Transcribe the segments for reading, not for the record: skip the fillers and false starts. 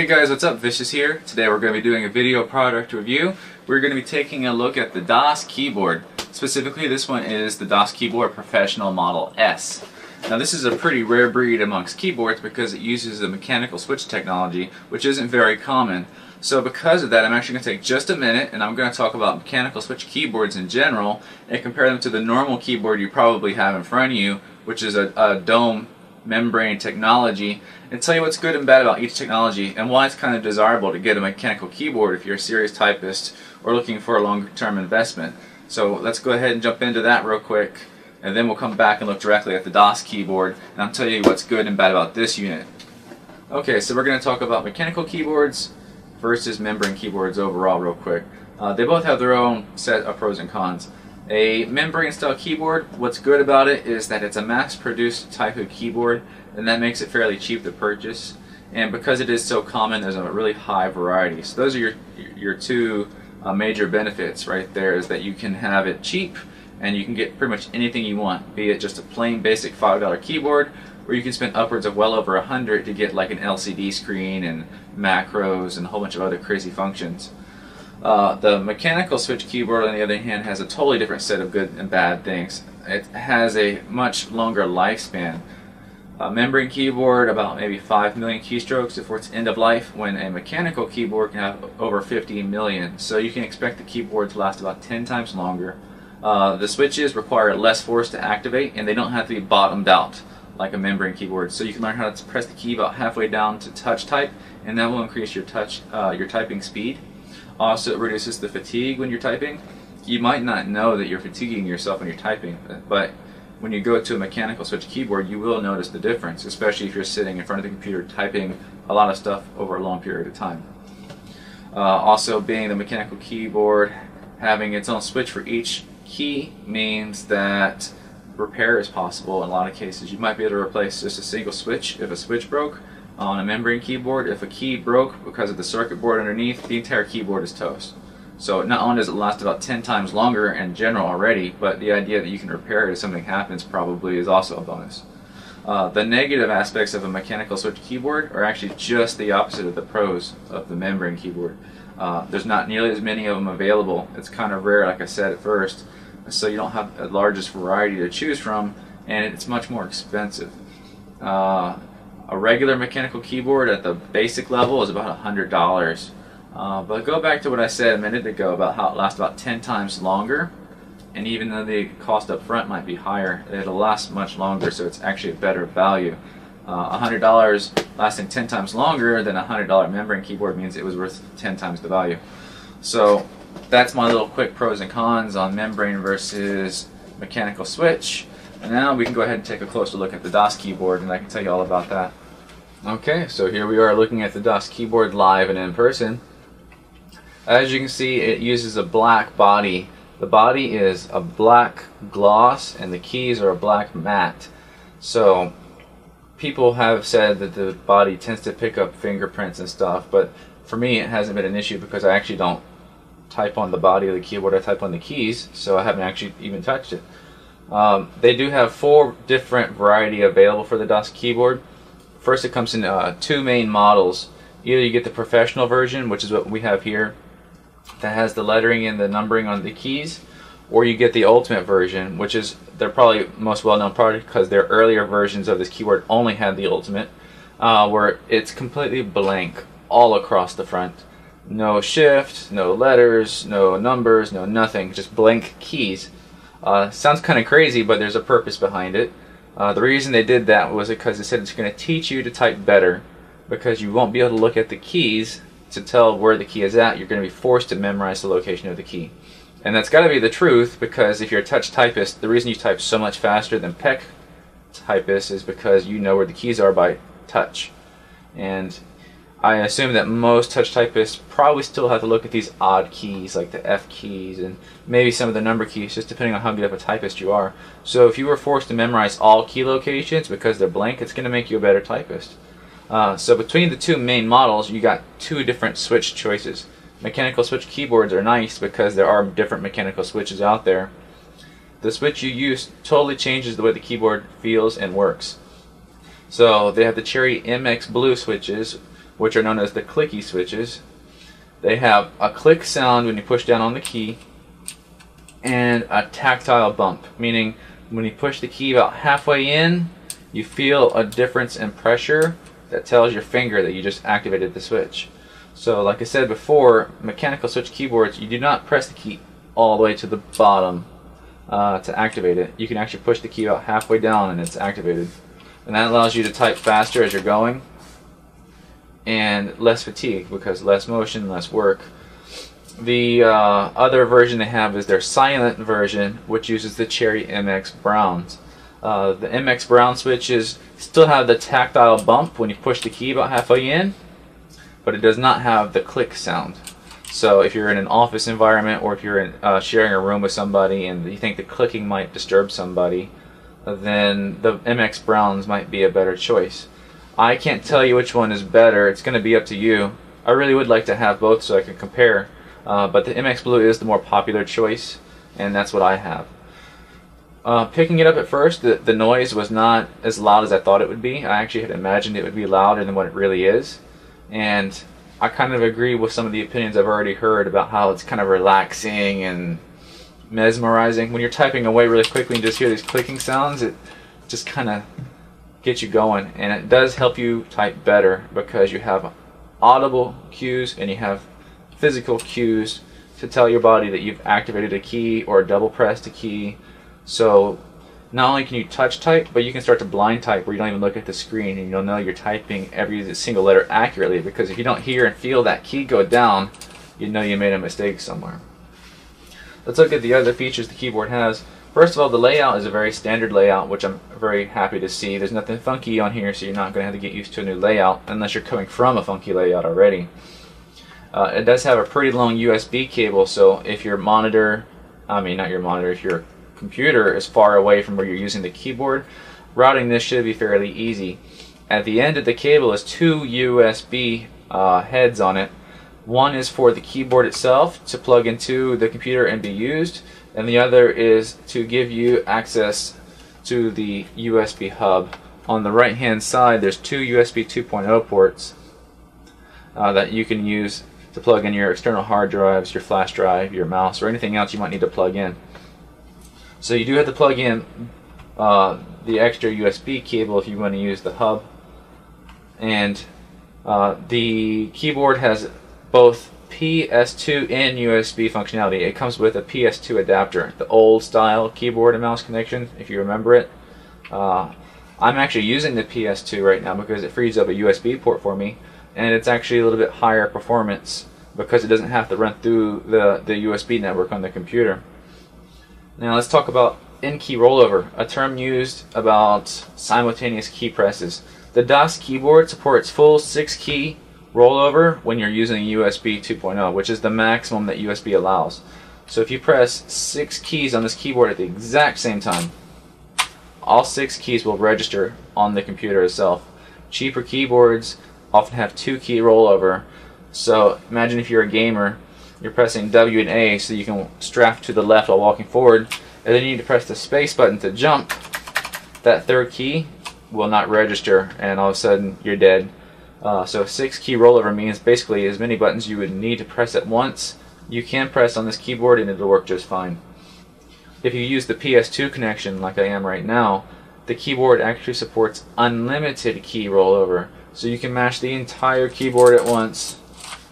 guys, what's up? Vicious here. Today we're going to be doing a video product review. We're going to be taking a look at the DOS keyboard. Specifically, this one is the DOS Keyboard Professional Model S. Now this is a pretty rare breed amongst keyboards because it uses the mechanical switch technology, which isn't very common. So because of that, I'm actually going to take just a minute and I'm going to talk about mechanical switch keyboards in general and compare them to the normal keyboard you probably have in front of you, which is a dome membrane technology, and tell you what's good and bad about each technology and why it's kind of desirable to get a mechanical keyboard if you're a serious typist or looking for a long-term investment. So let's go ahead and jump into that real quick, and then we'll come back and look directly at the DOS keyboard and I'll tell you what's good and bad about this unit. Okay, so we're going to talk about mechanical keyboards versus membrane keyboards overall real quick. They both have their own set of pros and cons. A membrane style keyboard, what's good about it is that it's a mass-produced type of keyboard, and that makes it fairly cheap to purchase. And because it is so common, there's a really high variety. So those are your two major benefits right there, is that you can have it cheap and you can get pretty much anything you want, be it just a plain basic $5 keyboard, or you can spend upwards of well over $100 to get like an LCD screen and macros and a whole bunch of other crazy functions. The mechanical switch keyboard, on the other hand, has a totally different set of good and bad things. It has a much longer lifespan. A membrane keyboard, about maybe 5 million keystrokes before its end of life, when a mechanical keyboard can have over 50 million. So you can expect the keyboard to last about 10 times longer. The switches require less force to activate, and they don't have to be bottomed out like a membrane keyboard. So you can learn how to press the key about halfway down to touch type, and that will increase your typing speed. Also, it reduces the fatigue when you're typing. You might not know that you're fatiguing yourself when you're typing, but when you go to a mechanical switch keyboard, you will notice the difference, especially if you're sitting in front of the computer typing a lot of stuff over a long period of time. Also, being the mechanical keyboard, having its own switch for each key means that repair is possible in a lot of cases. You might be able to replace just a single switch if a switch broke. On a membrane keyboard, if a key broke because of the circuit board underneath, the entire keyboard is toast. So not only does it last about 10 times longer in general already, but the idea that you can repair it if something happens probably is also a bonus. The negative aspects of a mechanical switch keyboard are actually just the opposite of the pros of the membrane keyboard. There's not nearly as many of them available. It's kind of rare, like I said at first, so you don't have the largest variety to choose from, and it's much more expensive. A regular mechanical keyboard at the basic level is about $100. But go back to what I said a minute ago about how it lasts about 10 times longer, and even though the cost up front might be higher, it'll last much longer, so it's actually a better value. $100 lasting 10 times longer than a $100 membrane keyboard means it was worth 10 times the value. So that's my little quick pros and cons on membrane versus mechanical switch. And now we can go ahead and take a closer look at the DOS keyboard, and I can tell you all about that. Okay, so here we are looking at the DOS keyboard live and in person. As you can see, it uses a black body. The body is a black gloss and the keys are a black matte. So people have said that the body tends to pick up fingerprints and stuff, but for me it hasn't been an issue because I actually don't type on the body of the keyboard, I type on the keys, so I haven't actually even touched it. They do have 4 different variety available for the DOS keyboard. First, it comes in 2 main models. Either you get the professional version, which is what we have here, that has the lettering and the numbering on the keys, or you get the ultimate version, which is their probably most well-known product because their earlier versions of this keyboard only had the ultimate, where it's completely blank all across the front. No shift, no letters, no numbers, no nothing, just blank keys. Sounds kind of crazy, but there's a purpose behind it. The reason they did that was because they said it's going to teach you to type better, because you won't be able to look at the keys to tell where the key is at. You're going to be forced to memorize the location of the key. And that's got to be the truth, because if you're a touch typist, the reason you type so much faster than PEC typists is because you know where the keys are by touch. And I assume that most touch typists probably still have to look at these odd keys like the F keys and maybe some of the number keys, just depending on how good of a typist you are. So if you were forced to memorize all key locations because they're blank, it's going to make you a better typist. So between the 2 main models, you got 2 different switch choices. Mechanical switch keyboards are nice because there are different mechanical switches out there. The switch you use totally changes the way the keyboard feels and works. So they have the Cherry MX Blue switches, which are known as the clicky switches. They have a click sound when you push down on the key and a tactile bump, meaning when you push the key about halfway in, you feel a difference in pressure that tells your finger that you just activated the switch. So like I said before, mechanical switch keyboards, you do not press the key all the way to the bottom to activate it. You can actually push the key about halfway down and it's activated. And that allows you to type faster as you're going and less fatigue because less motion, less work. The other version they have is their silent version, which uses the Cherry MX Browns. The MX Brown switches still have the tactile bump when you push the key about halfway in, but it does not have the click sound. So if you're in an office environment or if you're in, sharing a room with somebody and you think the clicking might disturb somebody, then the MX Browns might be a better choice. I can't tell you which one is better. It's going to be up to you. I really would like to have both so I can compare, but the MX Blue is the more popular choice, and that's what I have. Picking it up at first, the noise was not as loud as I thought it would be. I actually had imagined it would be louder than what it really is, and I kind of agree with some of the opinions I've already heard about how it's kind of relaxing and mesmerizing. When you're typing away really quickly and just hear these clicking sounds, it just kind of gets you going, and it does help you type better because you have audible cues and you have physical cues to tell your body that you've activated a key or double pressed a key. So not only can you touch type, but you can start to blind type where you don't even look at the screen and you'll know you're typing every single letter accurately, because if you don't hear and feel that key go down, you know you made a mistake somewhere. Let's look at the other features the keyboard has. First of all, the layout is a very standard layout, which I'm very happy to see. There's nothing funky on here, so you're not going to have to get used to a new layout unless you're coming from a funky layout already. It does have a pretty long USB cable, so if your monitor, if your computer is far away from where you're using the keyboard, routing this should be fairly easy. At the end of the cable is two USB heads on it. One is for the keyboard itself to plug into the computer and be used, and the other is to give you access to the USB hub. On the right hand side there's two USB 2.0 ports that you can use to plug in your external hard drives, your flash drive, your mouse, or anything else you might need to plug in. So you do have to plug in the extra USB cable if you want to use the hub. And the keyboard has both PS2 and USB functionality. It comes with a PS2 adapter, the old style keyboard and mouse connection, if you remember it. I'm actually using the PS2 right now because it frees up a USB port for me, and it's actually a little bit higher performance because it doesn't have to run through the USB network on the computer. Now let's talk about in-key rollover, a term used about simultaneous key presses. The DOS keyboard supports full 6-key rollover when you're using USB 2.0, which is the maximum that USB allows. So if you press 6 keys on this keyboard at the exact same time, all 6 keys will register on the computer itself. Cheaper keyboards often have 2-key rollover. So imagine if you're a gamer, you're pressing W and A so you can strafe to the left while walking forward, and then you need to press the space button to jump. That third key will not register, and all of a sudden you're dead. So 6-key rollover means basically as many buttons you would need to press at once you can press on this keyboard and it'll work just fine. If you use the PS2 connection like I am right now, the keyboard actually supports unlimited key rollover, so you can mash the entire keyboard at once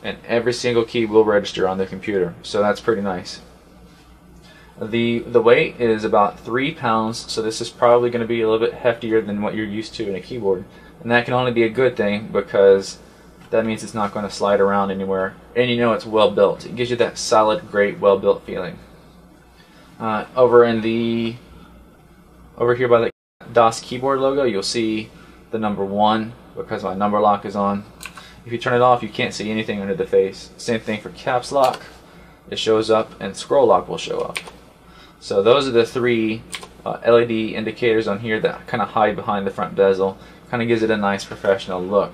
and every single key will register on the computer, so that's pretty nice. The weight is about 3 pounds, so this is probably going to be a little bit heftier than what you're used to in a keyboard, and that can only be a good thing because that means it's not going to slide around anywhere, and you know it's well built. It gives you that solid, great, well built feeling. Over here by the DOS keyboard logo, you'll see the number 1 because my number lock is on. If you turn it off, you can't see anything under the face. Same thing for caps lock. It shows up, and scroll lock will show up. So those are the 3 LED indicators on here that kind of hide behind the front bezel. Kind of gives it a nice professional look.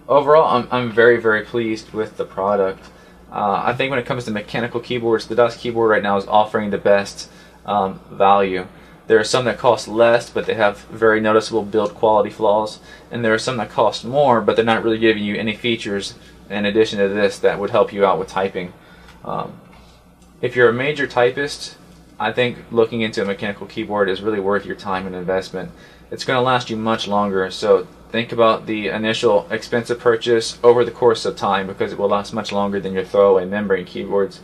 Overall, I'm very, very pleased with the product. I think when it comes to mechanical keyboards, the DOS keyboard right now is offering the best value. There are some that cost less, but they have very noticeable build quality flaws, and there are some that cost more, but they're not really giving you any features in addition to this that would help you out with typing. If you're a major typist, I think looking into a mechanical keyboard is really worth your time and investment. It's going to last you much longer, so think about the initial expensive purchase over the course of time, because it will last much longer than your throwaway membrane keyboards.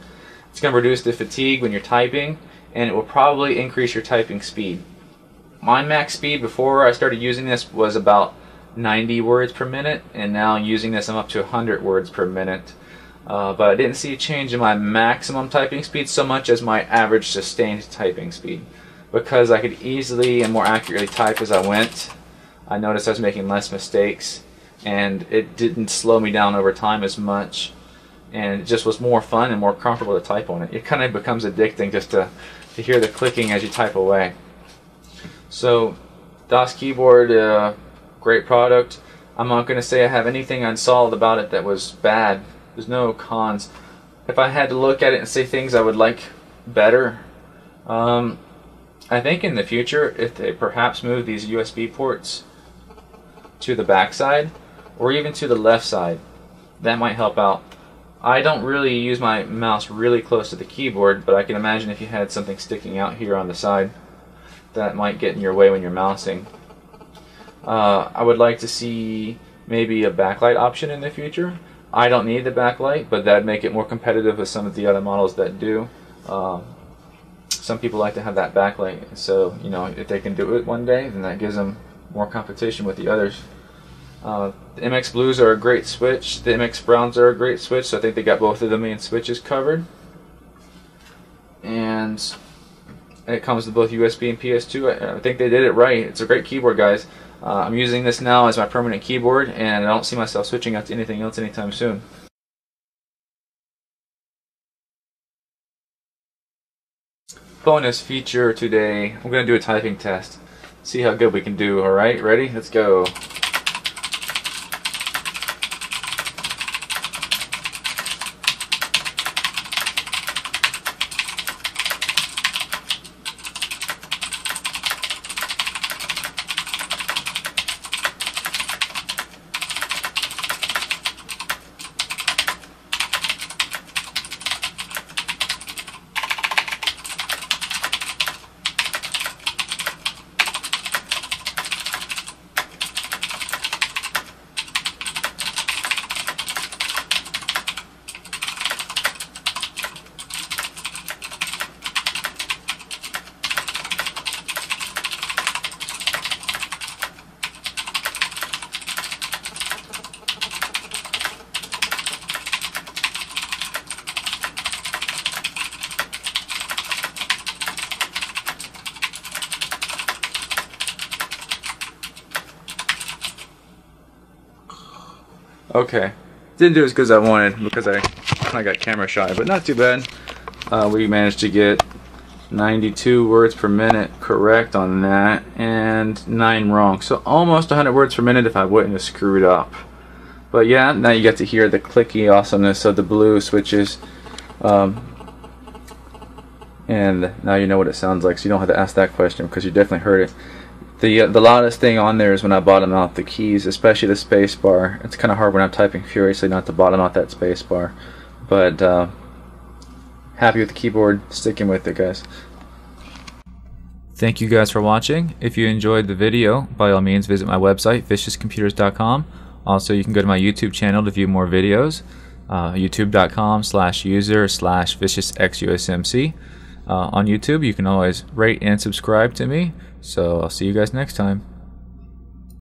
It's going to reduce the fatigue when you're typing, and it will probably increase your typing speed. My max speed before I started using this was about 90 words per minute, and now using this I'm up to 100 words per minute. But I didn't see a change in my maximum typing speed so much as my average sustained typing speed. Because I could easily and more accurately type as I went, I noticed I was making less mistakes, and it didn't slow me down over time as much, and it just was more fun and more comfortable to type on it. It kind of becomes addicting just to hear the clicking as you type away. So DOS keyboard, great product. I'm not going to say I have anything unsolved about it that was bad. There's no cons. If I had to look at it and say things I would like better, I think in the future if they perhaps move these USB ports to the back side or even to the left side, that might help out. I don't really use my mouse really close to the keyboard, but I can imagine if you had something sticking out here on the side, that might get in your way when you're mousing. I would like to see maybe a backlight option in the future. I don't need the backlight, but that'd make it more competitive with some of the other models that do. Some people like to have that backlight, so you know, if they can do it one day, then that gives them more competition with the others. The MX Blues are a great switch. The MX Browns are a great switch, so I think they got both of the main switches covered. And it comes with both USB and PS2. I think they did it right. It's a great keyboard, guys. I'm using this now as my permanent keyboard, and I don't see myself switching out to anything else anytime soon. Bonus feature today, I'm going to do a typing test. See how good we can do, alright? Ready? Let's go. Okay, didn't do as good as I wanted because I got camera shy, but not too bad. We managed to get 92 words per minute correct on that and 9 wrong, so almost 100 words per minute if I wouldn't have screwed up. But yeah, now you get to hear the clicky awesomeness of the blue switches, and now you know what it sounds like, so you don't have to ask that question because you definitely heard it. The loudest thing on there is when I bottom out the keys, especially the space bar. It's kind of hard when I'm typing furiously not to bottom out that space bar. But happy with the keyboard, sticking with it, guys. Thank you guys for watching. If you enjoyed the video, by all means visit my website, viciouscomputers.com. Also, you can go to my YouTube channel to view more videos, youtube.com/user/viciousxusmc. On YouTube, you can always rate and subscribe to me. So I'll see you guys next time.